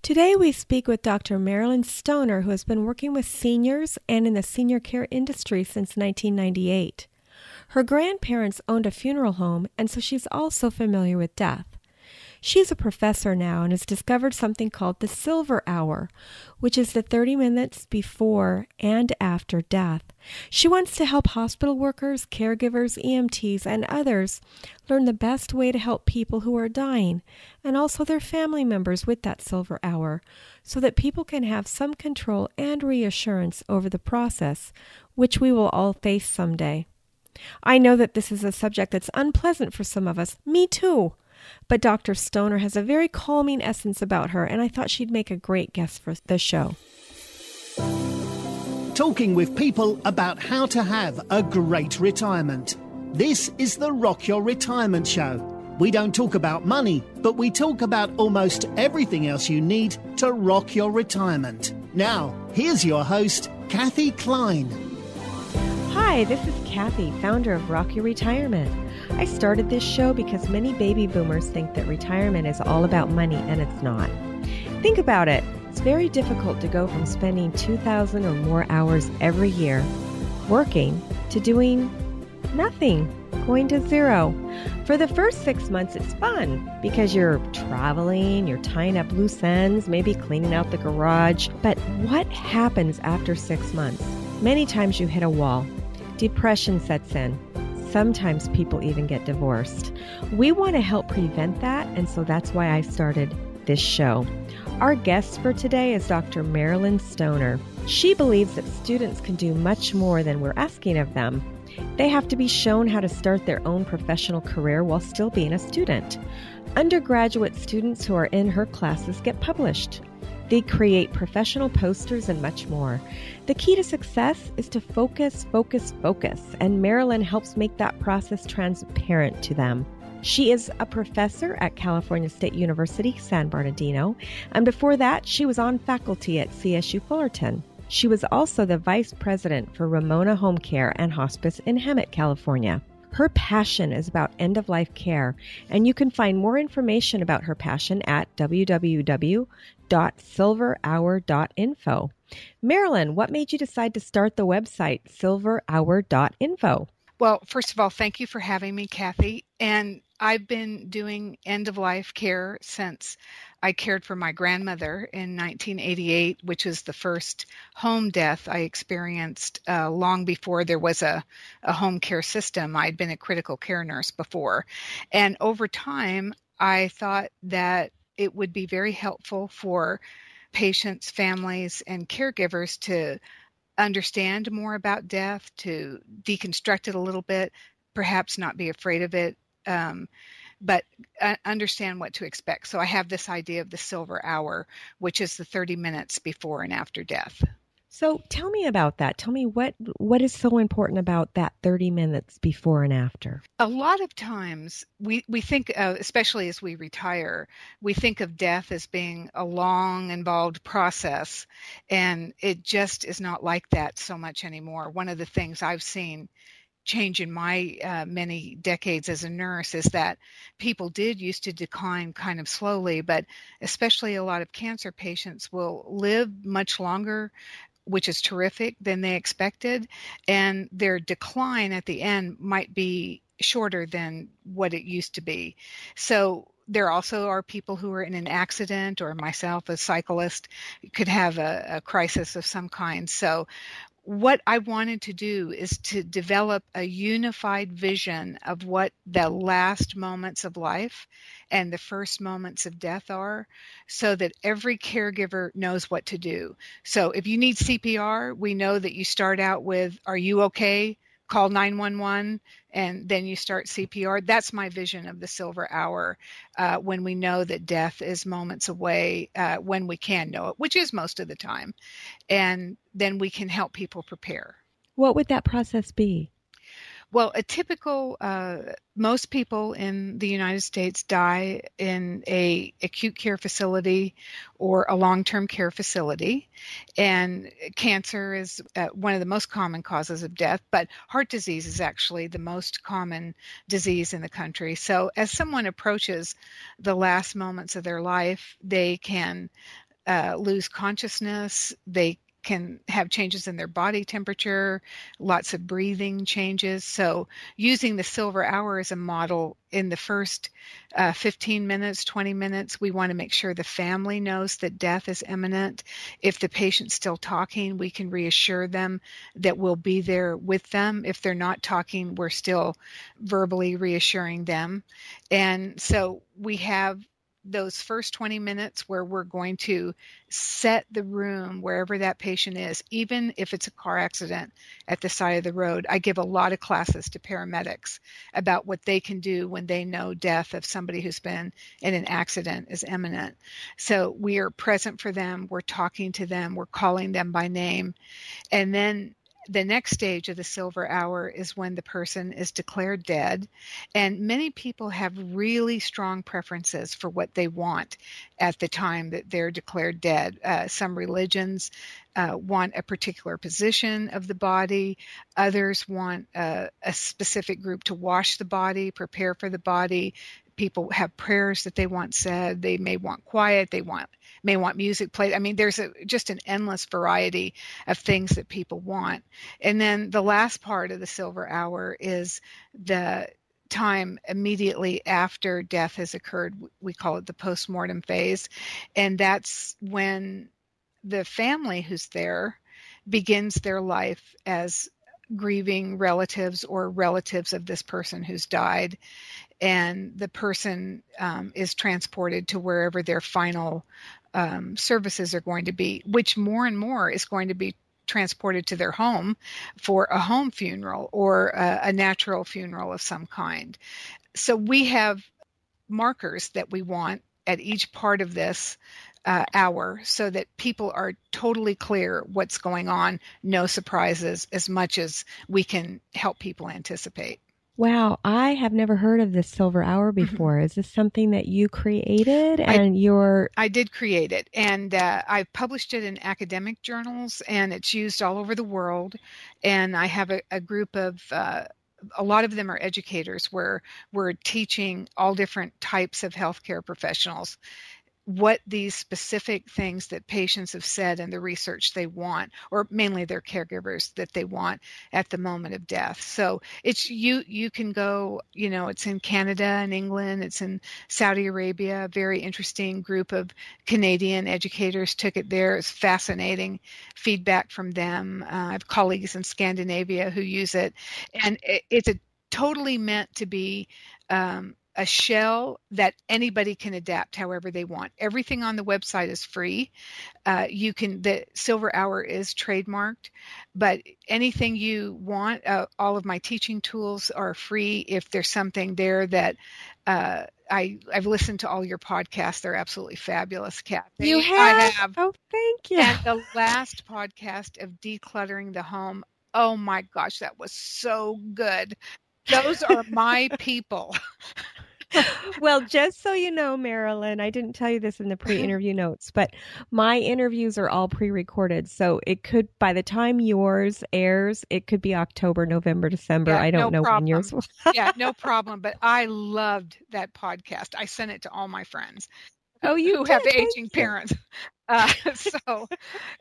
Today we speak with Dr. Marilyn Stoner, who has been working with seniors and in the senior care industry since 1998. Her grandparents owned a funeral home, and so she's also familiar with death. She's a professor now and has discovered something called the SilverHour, which is the 30 minutes before and after death. She wants to help hospital workers, caregivers, EMTs, and others learn the best way to help people who are dying and also their family members with that SilverHour so that people can have some control and reassurance over the process, which we will all face someday. I know that this is a subject that's unpleasant for some of us. Me too. But Dr. Stoner has a very calming essence about her, and I thought she'd make a great guest for the show. Talking with people about how to have a great retirement. This is the Rock Your Retirement Show. We don't talk about money, but we talk about almost everything else you need to rock your retirement. Now, here's your host, Kathy Klein. Hi, this is Kathy, founder of Rock Your Retirement. I started this show because many baby boomers think that retirement is all about money, and it's not. Think about it. It's very difficult to go from spending 2,000 or more hours every year working to doing nothing, going to zero. For the first 6 months, it's fun because you're traveling, you're tying up loose ends, maybe cleaning out the garage. But what happens after 6 months? Many times you hit a wall. Depression sets in. Sometimes people even get divorced. We want to help prevent that, and so that's why I started this show. Our guest for today is Dr. Marilyn Stoner. She believes that students can do much more than we're asking of them. They have to be shown how to start their own professional career while still being a student. Undergraduate students who are in her classes get published. They create professional posters and much more. The key to success is to focus, and Marilyn helps make that process transparent to them. She is a professor at California State University, San Bernardino, and before that, she was on faculty at CSU Fullerton. She was also the vice president for Ramona Home Care and Hospice in Hemet, California. Her passion is about end-of-life care, and you can find more information about her passion at www.silverhour.info. Marilyn, what made you decide to start the website silverhour.info? Well, first of all, thank you for having me, Kathy. And I've been doing end-of-life care since I cared for my grandmother in 1988, which was the first home death I experienced long before there was a home care system. I'd been a critical care nurse before. And over time, I thought that it would be very helpful for patients, families, and caregivers to understand more about death, to deconstruct it a little bit, perhaps not be afraid of it, but understand what to expect. So I have this idea of the SilverHour, which is the 30 minutes before and after death. So tell me about that. Tell me what is so important about that 30 minutes before and after? A lot of times we think, especially as we retire, we think of death as being a long, involved process, and it just is not like that so much anymore. One of the things I've seen change in my many decades as a nurse is that people did used to decline kind of slowly, but especially a lot of cancer patients will live much longer, which is terrific, than they expected, and their decline at the end might be shorter than what it used to be. So there also are people who are in an accident, or myself, a cyclist, could have a crisis of some kind. So what I wanted to do is to develop a unified vision of what the last moments of life and the first moments of death are, so that every caregiver knows what to do. So if you need CPR, we know that you start out with, "Are you okay?" Call 911, and then you start CPR. That's my vision of the SilverHour, when we know that death is moments away, when we can know it, which is most of the time. And then we can help people prepare. What would that process be? Well, a typical, most people in the United States die in a acute care facility or a long-term care facility. And cancer is one of the most common causes of death, but heart disease is actually the most common disease in the country. So as someone approaches the last moments of their life, they can lose consciousness. They can have changes in their body temperature, lots of breathing changes. So using the silver hour as a model in the first 15 minutes, 20 minutes, we want to make sure the family knows that death is imminent. If the patient's still talking, we can reassure them that we'll be there with them. If they're not talking, we're still verbally reassuring them. And so we have those first 20 minutes where we're going to set the room wherever that patient is, even if it's a car accident at the side of the road. I give a lot of classes to paramedics about what they can do when they know death of somebody who's been in an accident is imminent. So we are present for them. We're talking to them. We're calling them by name. And then the next stage of the silver hour is when the person is declared dead. And many people have really strong preferences for what they want at the time that they're declared dead. Some religions want a particular position of the body. Others want a specific group to wash the body, prepare for the body. People have prayers that they want said. They may want quiet. They may want music played. I mean, there's just an endless variety of things that people want. And then the last part of the silver hour is the time immediately after death has occurred. We call it the postmortem phase. And that's when the family who's there begins their life as grieving relatives or relatives of this person who's died. And the person is transported to wherever their final services are going to be, which more and more is going to be transported to their home for a home funeral or a natural funeral of some kind. So we have markers that we want at each part of this hour so that people are totally clear what's going on, no surprises, as much as we can help people anticipate. Wow, I have never heard of this silver hour before. Is this something that you created I did create it, and I've published it in academic journals, and it's used all over the world. And I have a group of a lot of them are educators where we're teaching all different types of healthcare professionals what these specific things that patients have said and the research they want, or mainly their caregivers that they want at the moment of death. So it's you can go, it's in Canada and England, it's in Saudi Arabia. A very interesting group of Canadian educators took it there. It's fascinating feedback from them. I have colleagues in Scandinavia who use it, and it's totally meant to be a shell that anybody can adapt however they want. Everything on the website is free. The silver hour is trademarked, but anything you want, all of my teaching tools are free. If there's something there that I've listened to all your podcasts. They're absolutely fabulous, Kathy. You have? I have. Oh, thank you. And the last podcast of decluttering the home, oh my gosh, that was so good. Those are my people. Well, just so you know, Marilyn, I didn't tell you this in the pre-interview notes, but my interviews are all pre-recorded. So it could, by the time yours airs, it could be October, November, December. Yeah, I don't know when yours will. Yeah, no problem. But I loved that podcast. I sent it to all my friends who have aging parents. So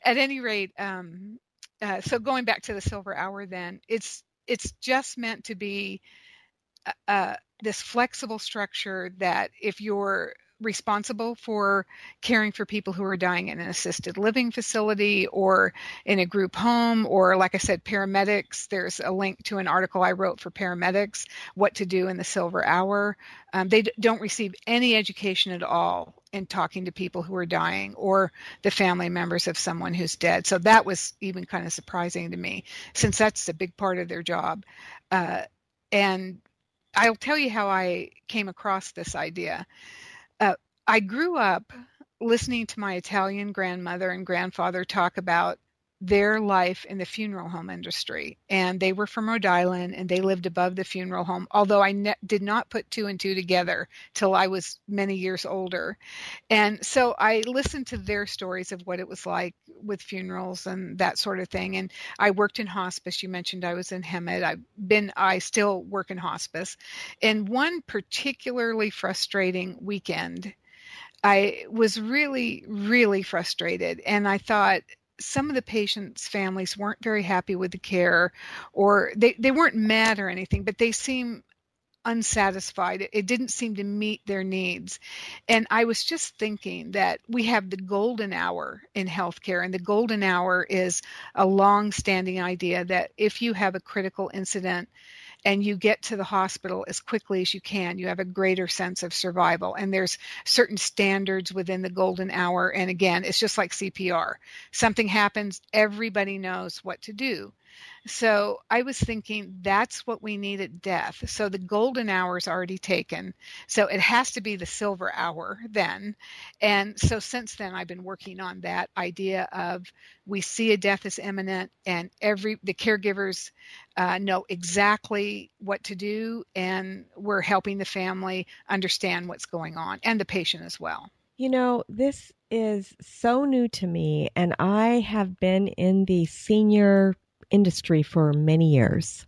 at any rate, so going back to the silver hour, then it's just meant to be this flexible structure that if you're responsible for caring for people who are dying in an assisted living facility or in a group home, or like I said, paramedics, there's a link to an article I wrote for paramedics, what to do in the silver hour. They don't receive any education at all in talking to people who are dying or the family members of someone who's dead. So that was even kind of surprising to me, since that's a big part of their job. And I'll tell you how I came across this idea. I grew up listening to my Italian grandmother and grandfather talk about their life in the funeral home industry. And they were from Rhode Island, and they lived above the funeral home, although I did not put two and two together till I was many years older. And so I listened to their stories of what it was like with funerals and that sort of thing. And I worked in hospice. You mentioned I was in HEMID. I still work in hospice. And one particularly frustrating weekend, I was really, really frustrated. And I thought some of the patients' families weren't very happy with the care, or they weren't mad or anything, but they seemed unsatisfied. It didn't seem to meet their needs. And I was just thinking that we have the golden hour in healthcare, and the golden hour is a long-standing idea that if you have a critical incident and you get to the hospital as quickly as you can, you have a greater sense of survival. And there's certain standards within the golden hour. And again, it's just like CPR. Something happens, everybody knows what to do. So I was thinking that's what we need at death. So the golden hour is already taken. So it has to be the silver hour then. And so since then, I've been working on that idea of we see a death as imminent, and the caregivers know exactly what to do, and we're helping the family understand what's going on, and the patient as well. This is so new to me, and I have been in the senior industry for many years.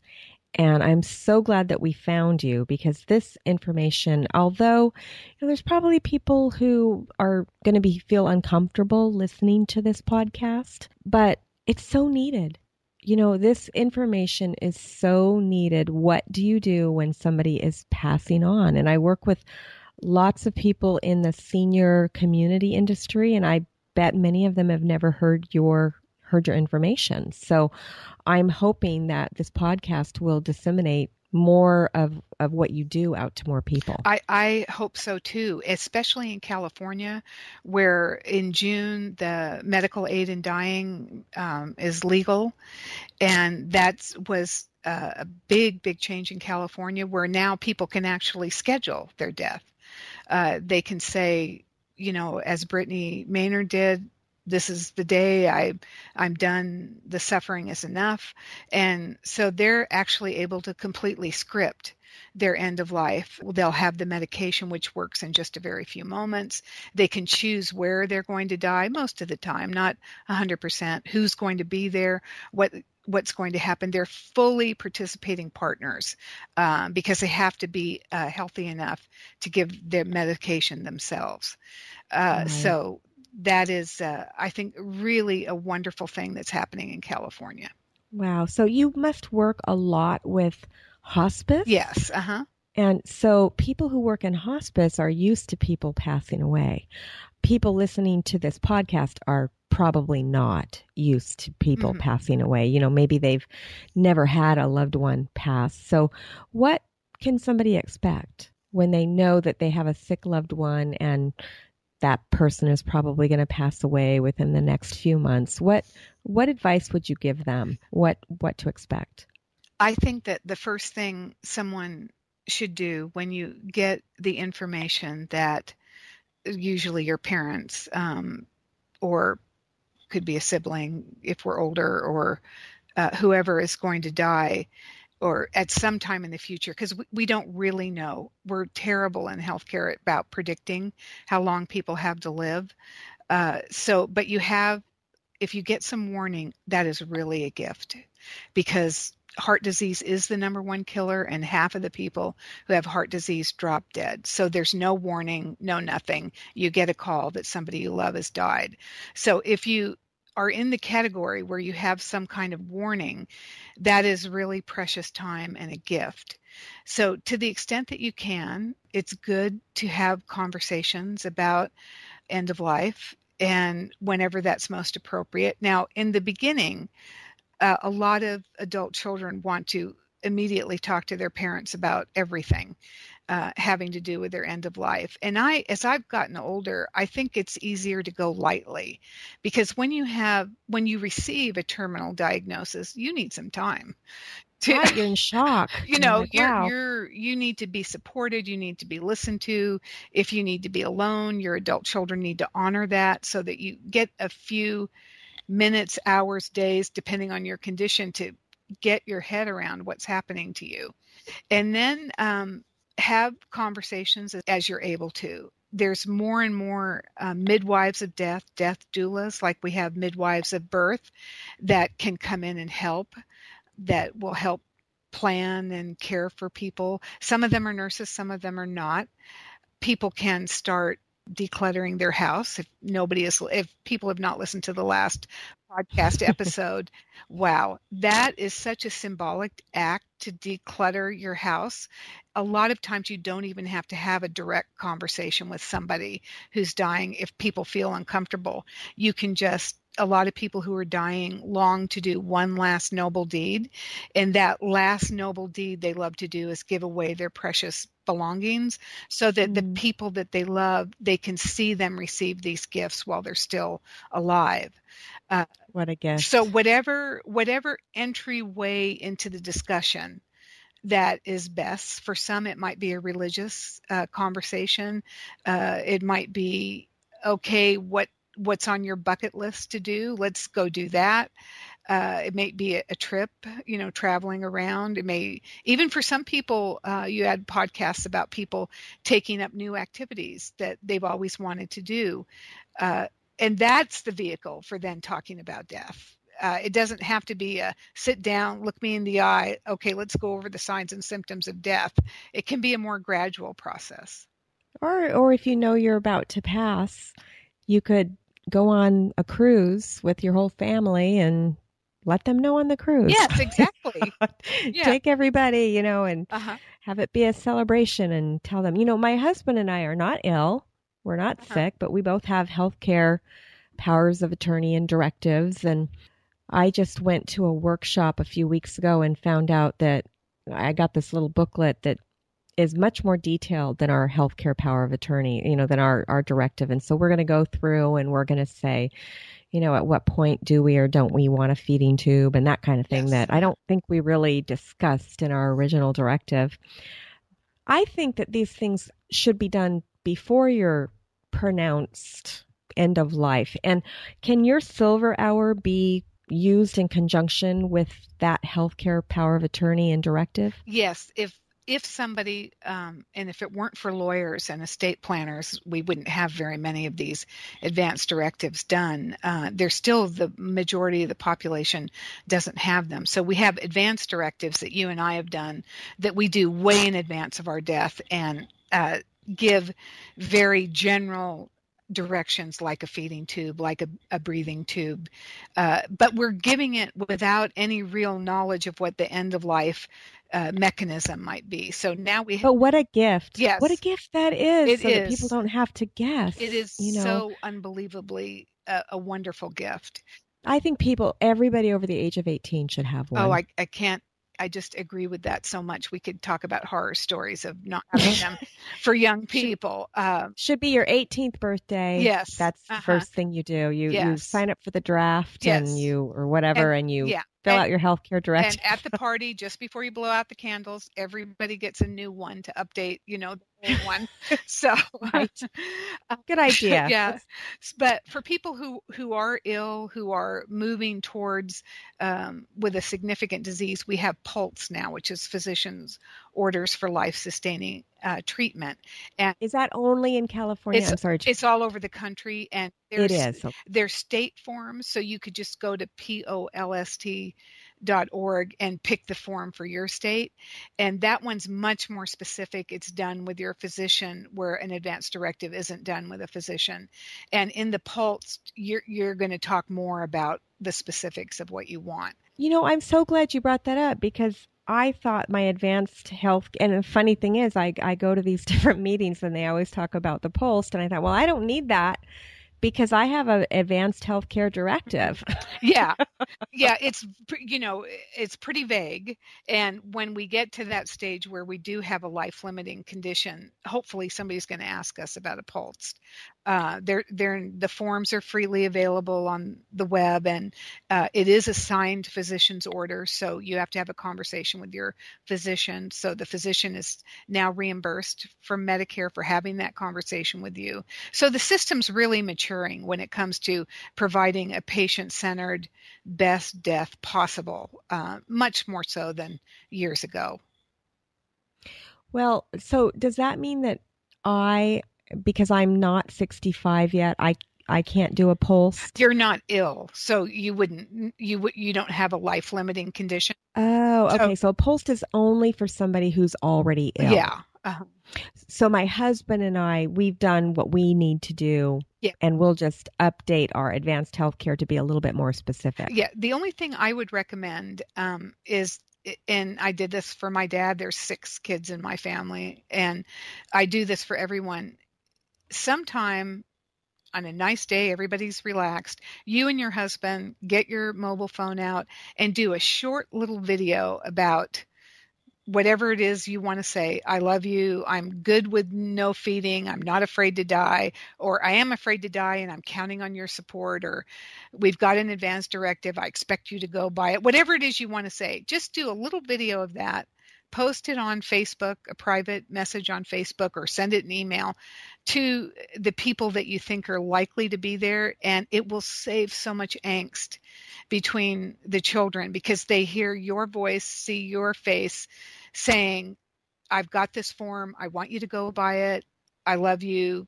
And I'm so glad that we found you, because this information, although there's probably people who are going to feel uncomfortable listening to this podcast, but it's so needed. This information is so needed. What do you do when somebody is passing on? And I work with lots of people in the senior community industry, and I bet many of them have never heard your information. So I'm hoping that this podcast will disseminate more of what you do out to more people. I hope so too, especially in California, where in June the medical aid in dying is legal. And that was a big change in California, where now people can actually schedule their death. They can say, as Brittany Maynard did, this is the day I'm done. The suffering is enough. And so they're actually able to completely script their end of life. They'll have the medication, which works in just a very few moments. They can choose where they're going to die most of the time, not 100%, who's going to be there, what's going to happen. They're fully participating partners because they have to be healthy enough to give their medication themselves. Right. So that is, I think, really a wonderful thing that's happening in California. Wow. So you must work a lot with hospice? Yes. Uh-huh. And so people who work in hospice are used to people passing away. People listening to this podcast are probably not used to people passing away. Maybe they've never had a loved one pass. So what can somebody expect when they know that they have a sick loved one and that person is probably going to pass away within the next few months? What advice would you give them? What to expect? I think that the first thing someone should do when you get the information that usually your parents or could be a sibling if we're older, or whoever is going to die, or at some time in the future, because we don't really know. We're terrible in healthcare about predicting how long people have to live. But if you get some warning, that is really a gift, because heart disease is the number one killer, and half of the people who have heart disease drop dead. So there's no warning, no nothing. You get a call that somebody you love has died. So if you are in the category where you have some kind of warning, that is really precious time and a gift. So to the extent that you can, it's good to have conversations about end of life, and whenever that's most appropriate. Now, in the beginning, a lot of adult children want to immediately talk to their parents about everything having to do with their end of life. And as I've gotten older, I think it's easier to go lightly, because when you receive a terminal diagnosis, you need some time. Right, you're in shock. Wow. You need to be supported. You need to be listened to. If you need to be alone, your adult children need to honor that, so that you get a few minutes, hours, days, depending on your condition, to get your head around what's happening to you. And then have conversations as you're able to. There's more and more midwives of death doulas, like we have midwives of birth, that can come in and help, that will help plan and care for people. Some of them are nurses, some of them are not. People can start decluttering their house. If people have not listened to the last podcast episode, wow, that is such a symbolic act to declutter your house. A lot of times you don't even have to have a direct conversation with somebody who's dying if people feel uncomfortable. You can just a lot of people who are dying long to do one last noble deed. And that last noble deed they love to do is give away their precious belongings so that the people that they love, they can see them receive these gifts while they're still alive. What a gift. So whatever entryway into the discussion that is best. For some, it might be a religious conversation. It might be, okay, what's on your bucket list to do? Let's go do that. It may be a trip, traveling around. It may, even for some people, you had podcasts about people taking up new activities that they've always wanted to do. And that's the vehicle for then talking about death. It doesn't have to be a sit down, look me in the eye. Okay, let's go over the signs and symptoms of death. It can be a more gradual process. Or if you know you're about to pass, you could go on a cruise with your whole family and let them know on the cruise. Yes, exactly. Yeah. Take everybody, and have it be a celebration and tell them, my husband and I are not ill. We're not sick, but we both have healthcare powers of attorney and directives. And I just went to a workshop a few weeks ago and found out that I got this little booklet that is much more detailed than our healthcare power of attorney, than our directive. And so we're going to go through and we're going to say, at what point do we or don't we want a feeding tube and that kind of thing that I don't think we really discussed in our original directive. I think that these things should be done before you're pronounced end of life. And can your SilverHour be used in conjunction with that healthcare power of attorney and directive? Yes. If somebody, and if it weren't for lawyers and estate planners, we wouldn't have very many of these advanced directives done. There's still the majority of the population doesn't have them. So we have advanced directives that you and I have done that we do way in advance of our death and give very general directions like a feeding tube, like a breathing tube. But we're giving it without any real knowledge of what the end of life mechanism might be. So now we have, but what a gift. Yes. What a gift that is. It so is. That people don't have to guess. It is so unbelievably a wonderful gift. I think everybody over the age of 18 should have one. Oh, I can't. I just agree with that so much. We could talk about horror stories of not having them for young people. Should be your 18th birthday. Yes. That's the first thing you do. You sign up for the draft and or whatever, and you fill out your healthcare directive. And at the party, just before you blow out the candles, everybody gets a new one to update, the old one. So right. Good idea. Yeah. But for people who are ill, who are moving towards with a significant disease, we have Pulse now, which is physicians' orders for life-sustaining treatment. And is that only in California? I'm sorry. It's all over the country, and it is. There's state forms, so you could just go to polst.org and pick the form for your state, and that one's much more specific. It's done with your physician, where an advanced directive isn't done with a physician. And in the Pulse, you're going to talk more about the specifics of what you want. I'm so glad you brought that up, because I thought my advanced health, and the funny thing is I go to these different meetings and they always talk about the Pulse, and I thought, well, I don't need that because I have an advanced healthcare directive. Yeah. It's pretty vague. And when we get to that stage where we do have a life-limiting condition, hopefully somebody's going to ask us about a Pulse. The forms are freely available on the web, and it is a signed physician's order. So you have to have a conversation with your physician. So the physician is now reimbursed from Medicare for having that conversation with you. So the system's really maturing when it comes to providing a patient-centered best death possible, much more so than years ago. Well, so does that mean that because I'm not 65 yet, I can't do a Pulse? You're not ill, so you don't have a life-limiting condition. Oh, okay. So a Pulse is only for somebody who's already ill. Yeah. Uh-huh. So my husband and I, we've done what we need to do, Yeah. and we'll just update our advanced healthcare to be a little bit more specific. Yeah. The only thing I would recommend is, and I did this for my dad. There's 6 kids in my family, and I do this for everyone. Sometime on a nice day, everybody's relaxed. You and your husband get your mobile phone out and do a short little video about whatever it is you want to say. I love you. I'm good with no feeding. I'm not afraid to die. Or I am afraid to die and I'm counting on your support. Or we've got an advance directive. I expect you to go buy it. Whatever it is you want to say, just do a little video of that. Post it on Facebook, a private message on Facebook, or send it an email to the people that you think are likely to be there. And it will save so much angst between the children because they hear your voice, see your face saying, I've got this form. I want you to go buy it. I love you.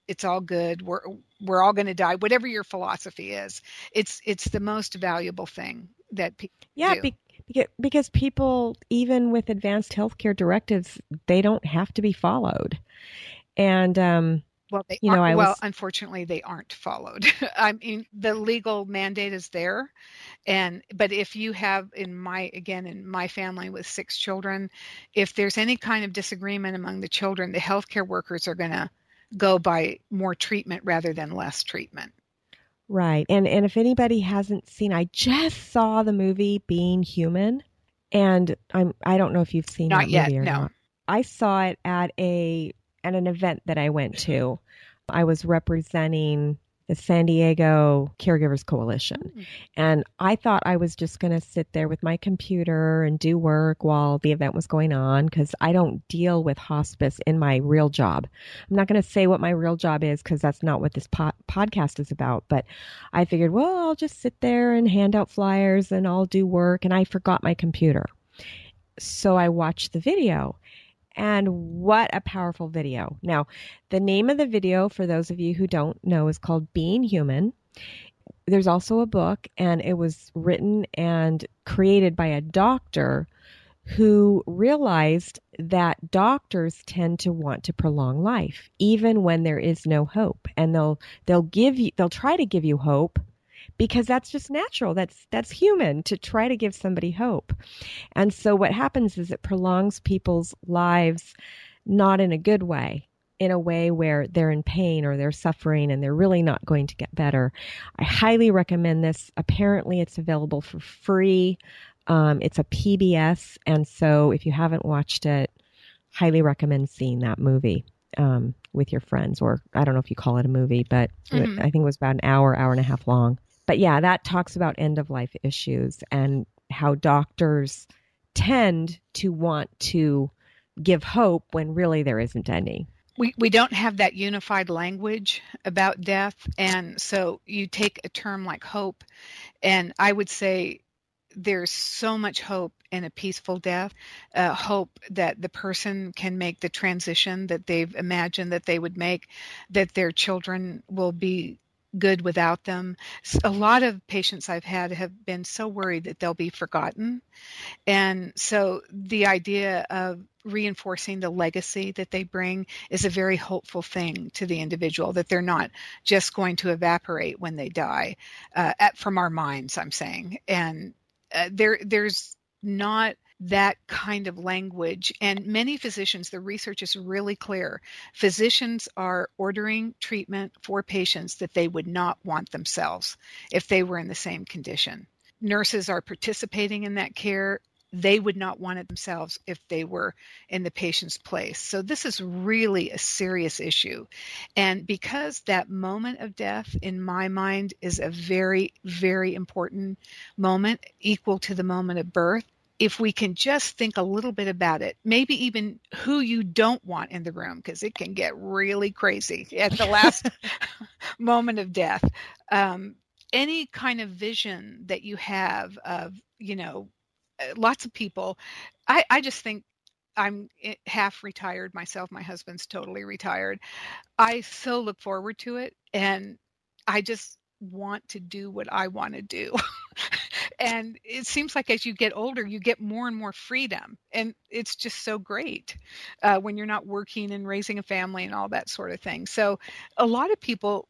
It's all good. We're all going to die. Whatever your philosophy is, it's the most valuable thing that people do. Because people, even with advanced healthcare directives, they don't have to be followed. And Well, they you are, know, well, unfortunately, they aren't followed. I mean, the legal mandate is there, but if you have, in my family with 6 children, if there's any kind of disagreement among the children, the healthcare workers are going to go by more treatment rather than less treatment. Right. And if anybody hasn't seen, I just saw the movie Being Human, and I don't know if you've seen Not that yet, movie or no. not. I saw it at an event that I went to. I was representing the San Diego Caregivers Coalition. And I thought I was just going to sit there with my computer and do work while the event was going on, because I don't deal with hospice in my real job. I'm not going to say what my real job is because that's not what this podcast is about. But I figured, well, I'll just sit there and hand out flyers and I'll do work. And I forgot my computer. So I watched the video. And what a powerful video. Now, the name of the video, for those of you who don't know, is called Being Human. There's also a book, and it was written and created by a doctor who realized that doctors tend to want to prolong life, even when there is no hope. And they'll try to give you hope, because that's just natural. That's human to try to give somebody hope. And so what happens is it prolongs people's lives, not in a good way, in a way where they're in pain or they're suffering and they're really not going to get better. I highly recommend this. Apparently it's available for free. It's a PBS. And so if you haven't watched it, highly recommend seeing that movie with your friends. Or I don't know if you call it a movie, but I think it was about an hour and a half long. But yeah, that talks about end-of-life issues and how doctors tend to want to give hope when really there isn't any. We don't have that unified language about death. And so you take a term like hope, and I would say there's so much hope in a peaceful death, hope that the person can make the transition that they've imagined that they would make, that their children will be good without them. A lot of patients I've had have been so worried that they'll be forgotten. And so the idea of reinforcing the legacy that they bring is a very hopeful thing to the individual, that they're not just going to evaporate when they die, from our minds, I'm saying. And there's not that kind of language. And many physicians, the research is really clear. Physicians are ordering treatment for patients that they would not want themselves if they were in the same condition. Nurses are participating in that care. They would not want it themselves if they were in the patient's place. So this is really a serious issue. And because that moment of death, in my mind, is a very, very important moment, equal to the moment of birth, if we can just think a little bit about it, maybe even who you don't want in the room, because it can get really crazy at the last moment of death. Any kind of vision that you have of, lots of people, I just think, I'm half retired myself. My husband's totally retired. I so look forward to it, and I just want to do what I want to do. And it seems like as you get older, you get more and more freedom. And it's just so great when you're not working and raising a family and all that sort of thing. So a lot of people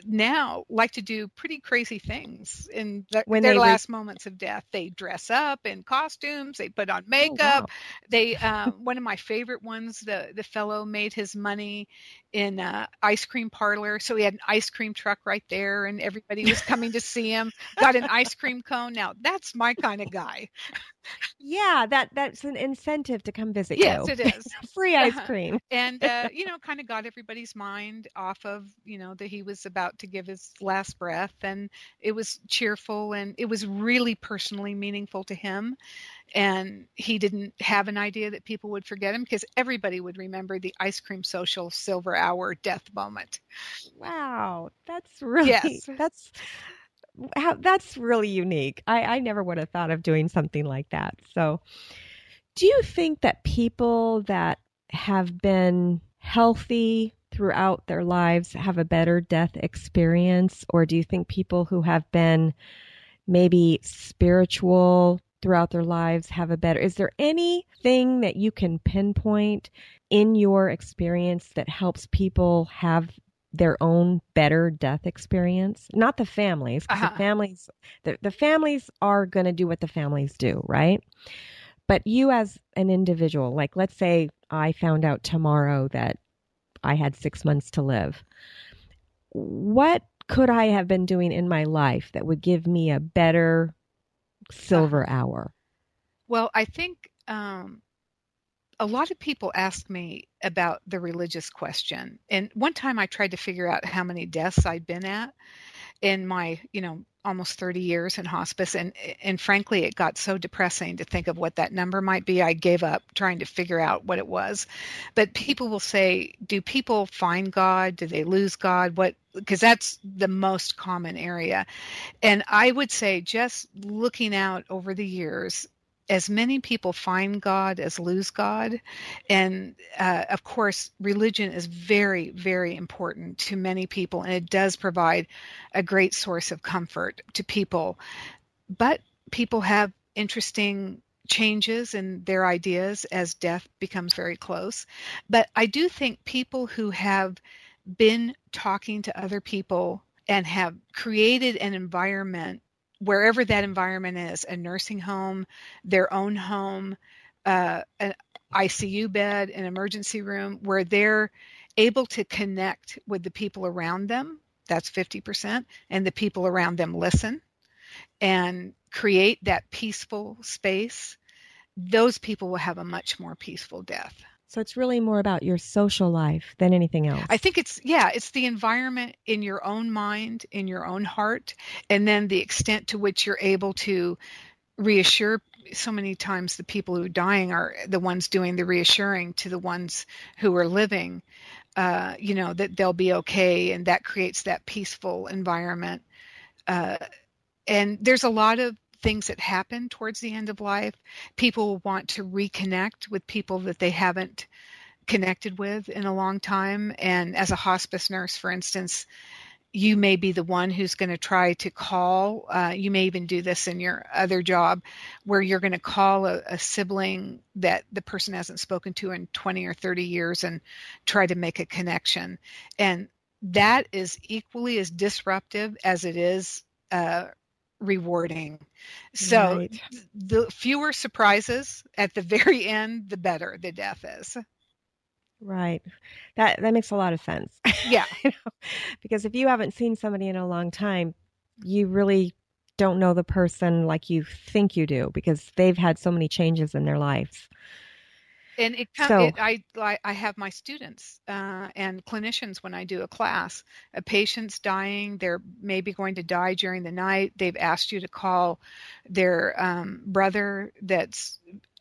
now like to do pretty crazy things in When their they last moments of death. They dress up in costumes, they put on oh makeup. wow. They one of my favorite ones, the fellow made his money in ice cream parlor, so he had an ice cream truck right there and everybody was coming to see him, got an ice cream cone. Now that's my kind of guy. Yeah, that's an incentive to come visit Yes, you. it is. Free ice Uh-huh. cream. And kind of got everybody's mind off of, that he was about to give his last breath, and it was cheerful and it was really personally meaningful to him. And he didn't have an idea that people would forget him because everybody would remember the ice cream social silver hour death moment. Wow, Yes. that's really unique. I never would have thought of doing something like that. So, do you think that people that have been healthy throughout their lives have a better death experience? Or do you think people who have been maybe spiritual throughout their lives have a better? Is there anything that you can pinpoint in your experience that helps people have their own better death experience? Not the families, because Uh-huh. the families are going to do what the families do, right? But you as an individual, like let's say I found out tomorrow that I had 6 months to live. What could I have been doing in my life that would give me a better silver Uh-huh. hour? Well, I think a lot of people ask me about the religious question. And one time I tried to figure out how many deaths I'd been at in my, almost 30 years in hospice. And frankly, it got so depressing to think of what that number might be. I gave up trying to figure out what it was. But people will say, do people find God? Do they lose God? Because that's the most common area. And I would say, just looking out over the years, as many people find God as lose God. And of course, religion is very, very important to many people, and it does provide a great source of comfort to people. But people have interesting changes in their ideas as death becomes very close. But I do think people who have been talking to other people and have created an environment, wherever that environment is, a nursing home, their own home, an ICU bed, an emergency room, where they're able to connect with the people around them. That's 50%. And the people around them listen and create that peaceful space. Those people will have a much more peaceful death. So it's really more about your social life than anything I else. think it's the environment in your own mind, in your own heart, and then the extent to which you're able to reassure. So many times the people who are dying are the ones doing the reassuring to the ones who are living, that they'll be okay, and that creates that peaceful environment. Uh, and there's a lot of things that happen towards the end of life. People want to reconnect with people that they haven't connected with in a long time. And as a hospice nurse, for instance, you may be the one who's going to try to call. You may even do this in your other job, where you're going to call a sibling that the person hasn't spoken to in 20 or 30 years and try to make a connection. And that is equally as disruptive as it is rewarding. So Right. the fewer surprises at the very end, the better the death is. Right. That makes a lot of sense. Yeah. You know, because if you haven't seen somebody in a long time, you really don't know the person like you think you do because they've had so many changes in their lives. And So, I have my students and clinicians when I do a class. A patient's dying; they're maybe going to die during the night. They've asked you to call their brother that's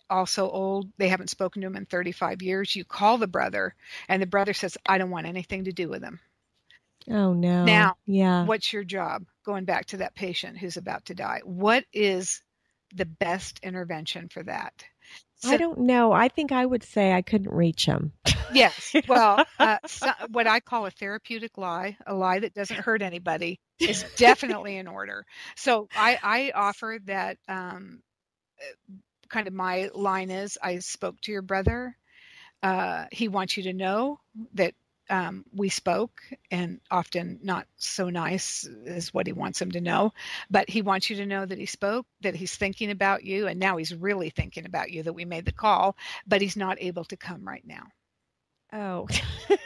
also old. They haven't spoken to him in 35 years. You call the brother, and the brother says, "I don't want anything to do with him." oh no. Now, Yeah. what's your job? Going back to that patient who's about to die, what is the best intervention for that? I So, don't know. I think I would say I couldn't reach him. yes. Well, what I call a therapeutic lie, a lie that doesn't hurt anybody, is definitely in order. So I offer that, kind of my line is, I spoke to your brother. He wants you to know that we spoke, and often not so nice is what he wants him to know. But he wants you to know that he spoke, that he's thinking about you, and now he's really thinking about you, that we made the call, but he's not able to come right now. Oh,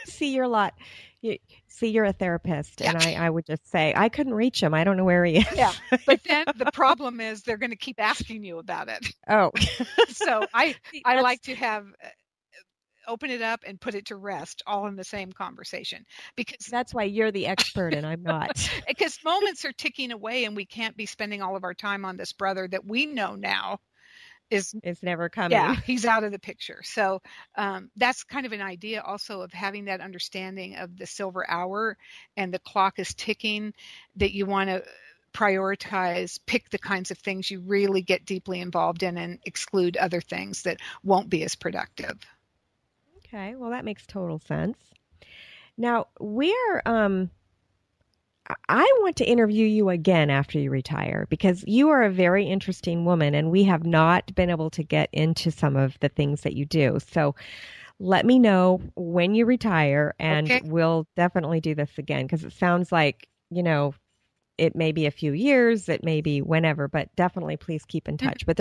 see, you're a lot. You, see, you're a therapist, Yeah. and I would just say I couldn't reach him. I don't know where he is. Yeah. But then the problem is they're going to keep asking you about it. Oh, So see, I like to have open it up and put it to rest all in the same conversation, because that's why you're the expert and I'm not. because moments are ticking away, and we can't be spending all of our time on this brother that we know now is, It's never yeah, coming. he's out of the picture. So that's kind of an idea also of having that understanding of the silver hour, and the clock is ticking, that you want to prioritize, pick the kinds of things you really get deeply involved in, and exclude other things that won't be as productive. Okay, well, that makes total sense. Now, I want to interview you again after you retire because you are a very interesting woman and we have not been able to get into some of the things that you do. So let me know when you retire and Okay. we'll definitely do this again because it sounds like, it may be a few years, it may be whenever, but definitely please keep in touch. But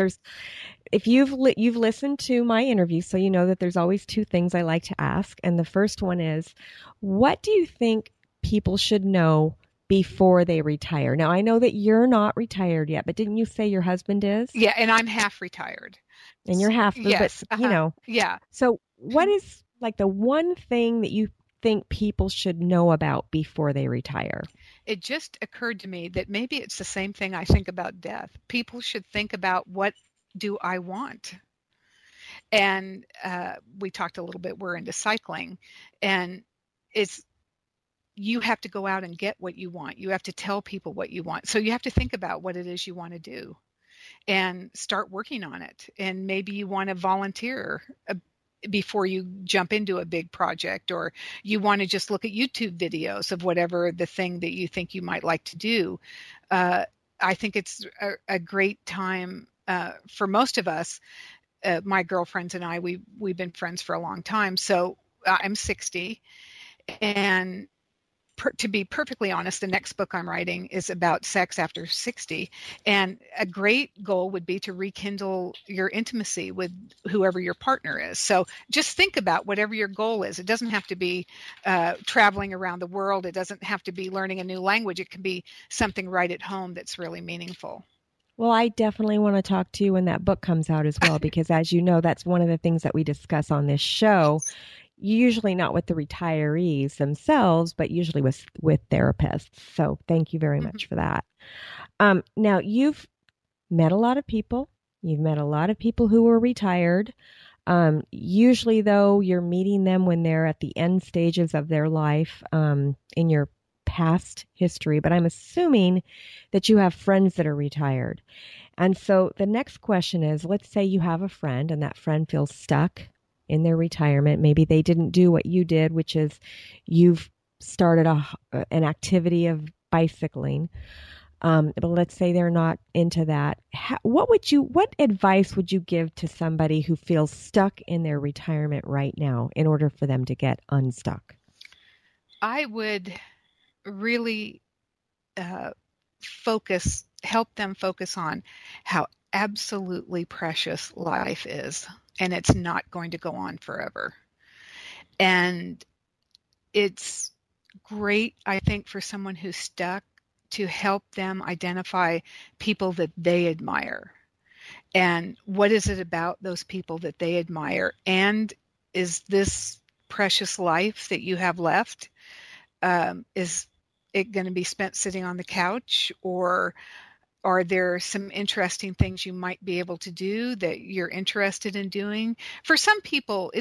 if you've listened to my interview, so you know that there's always two things I like to ask. And the first one is, what do you think people should know before they retire? Now, I know that you're not retired yet, but didn't you say your husband is? Yeah, and I'm half retired. And you're half, but Yes. Yeah. so what is like the one thing that you think people should know about before they retire? It just occurred to me that maybe it's the same thing I think about death. People should think about, what do I want? And we talked a little bit, we're into cycling, and it's, you have to go out and get what you want. You have to tell people what you want. So you have to think about what it is you want to do and start working on it. And maybe you want to volunteer before you jump into a big project, or you want to just look at YouTube videos of whatever the thing that you think you might like to do. I think it's a great time for most of us. My girlfriends and I, we've been friends for a long time. So I'm 60, and to be perfectly honest, the next book I'm writing is about sex after 60. And a great goal would be to rekindle your intimacy with whoever your partner is. So just think about whatever your goal is. It doesn't have to be traveling around the world. It doesn't have to be learning a new language. It can be something right at home that's really meaningful. Well, I definitely want to talk to you when that book comes out as well, because as you know, that's one of the things that we discuss on this show. Usually not with the retirees themselves, but usually with therapists. So thank you very much for that. Now, you've met a lot of people. You've met a lot of people who are retired. Usually, though, you're meeting them when they're at the end stages of their life in your past history. But I'm assuming that you have friends that are retired. And so the next question is, let's say you have a friend and that friend feels stuck in their retirement. Maybe they didn't do what you did, which is you've started an activity of bicycling. But let's say they're not into that. What advice would you give to somebody who feels stuck in their retirement right now in order for them to get unstuck? I would really help them focus on how absolutely precious life is, and it's not going to go on forever. And it's great, I think, for someone who's stuck to help them identify people that they admire. And what is it about those people that they admire? And is this precious life that you have left, is it going to be spent sitting on the couch, or are there some interesting things you might be able to do that you're interested in doing? For some people,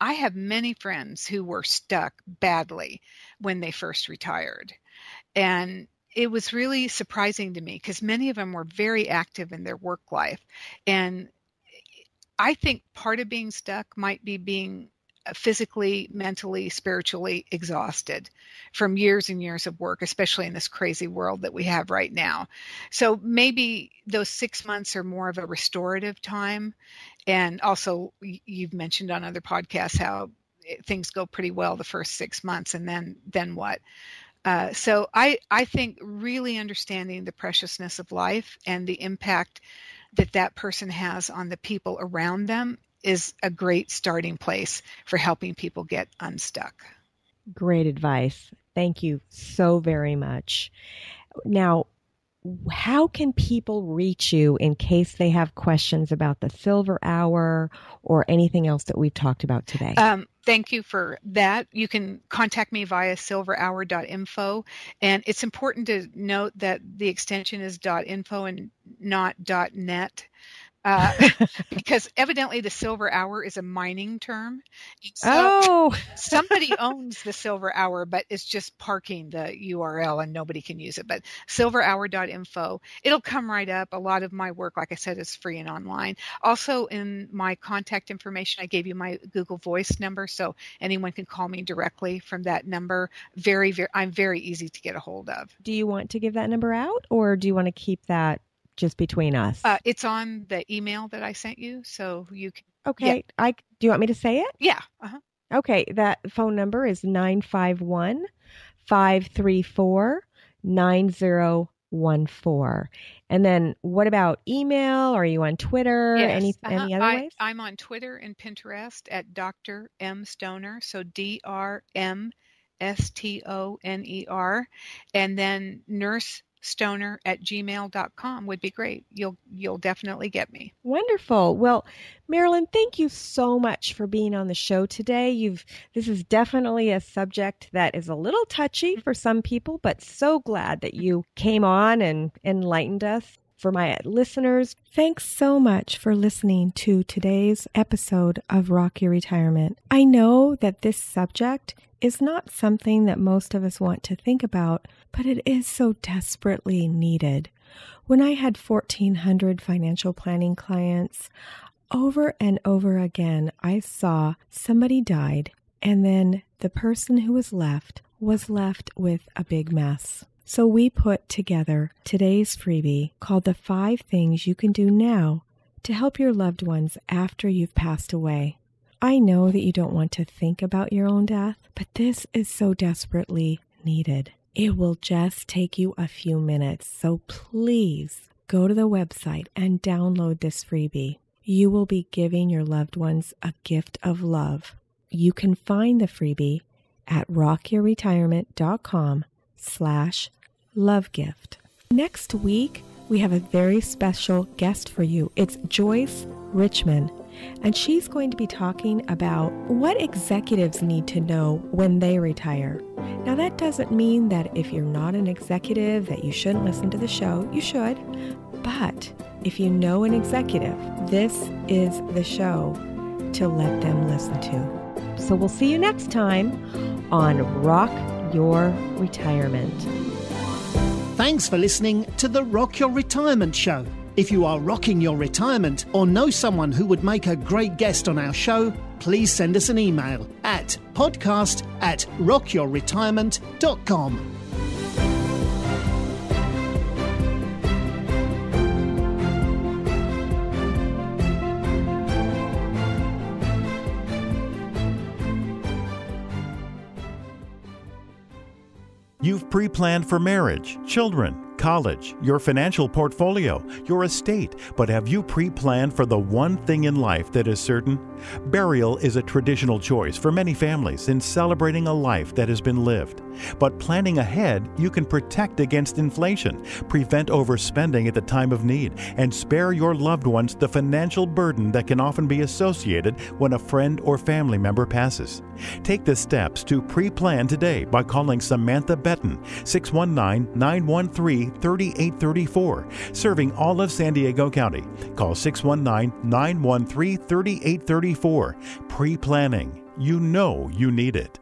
I have many friends who were stuck badly when they first retired. And it was really surprising to me because many of them were very active in their work life. And I think part of being stuck might be being physically, mentally, spiritually exhausted from years and years of work, especially in this crazy world that we have right now. So maybe those 6 months are more of a restorative time. And also, you've mentioned on other podcasts how things go pretty well the first 6 months, and then what? So I think really understanding the preciousness of life and the impact that person has on the people around them is a great starting place for helping people get unstuck. Great advice. Thank you so very much. Now, how can people reach you in case they have questions about the Silver Hour or anything else that we've talked about today? Thank you for that. You can contact me via silverhour.info. And it's important to note that the extension is .info and not .net. Because evidently the Silver Hour is a mining term. So somebody owns the Silver Hour, but it's just parking the URL and nobody can use it. But silverhour.info, it'll come right up. A lot of my work, like I said, is free and online. Also in my contact information, I gave you my Google Voice number, so anyone can call me directly from that number. I'm very easy to get a hold of. Do you want to give that number out, or do you want to keep that just between us? It's on the email that I sent you, so you can. Okay. Yeah. Do you want me to say it? Yeah. Uh-huh. Okay. That phone number is 951-534-9014. And then what about email? Are you on Twitter? Yes. Any other ways? I'm on Twitter and Pinterest at Dr. M. Stoner, so DRMSTONER, and then nursestoner@gmail.com would be great. You'll definitely get me. Wonderful. Well, Marilyn, thank you so much for being on the show today. This is definitely a subject that is a little touchy for some people, but so glad that you came on and enlightened us. For my listeners, thanks so much for listening to today's episode of Rock Your Retirement. I know that this subject is not something that most of us want to think about, but it is so desperately needed. When I had 1,400 financial planning clients, over and over again, I saw somebody died, and then the person who was left with a big mess. So we put together today's freebie called the 5 Things You Can Do Now to Help Your Loved Ones After You've Passed Away. I know that you don't want to think about your own death, but this is so desperately needed. It will just take you a few minutes, so please go to the website and download this freebie. You will be giving your loved ones a gift of love. You can find the freebie at rockyourretirement.com/lovegift. Next week, we have a very special guest for you. It's Joyce Richmond, and she's going to be talking about what executives need to know when they retire. Now, that doesn't mean that if you're not an executive that you shouldn't listen to the show. You should. But if you know an executive, this is the show to let them listen to. So we'll see you next time on Rock Your Retirement. Thanks for listening to the Rock Your Retirement Show. If you are rocking your retirement or know someone who would make a great guest on our show, please send us an email at podcast@rockyourretirement.com. You've pre-planned for marriage, children, college, your financial portfolio, your estate, but have you pre-planned for the one thing in life that is certain? Burial is a traditional choice for many families in celebrating a life that has been lived. But planning ahead, you can protect against inflation, prevent overspending at the time of need, and spare your loved ones the financial burden that can often be associated when a friend or family member passes. Take the steps to pre-plan today by calling Samantha Betton, 619-913-3834, serving all of San Diego County. Call 619-913-3834. Pre-planning. You know you need it.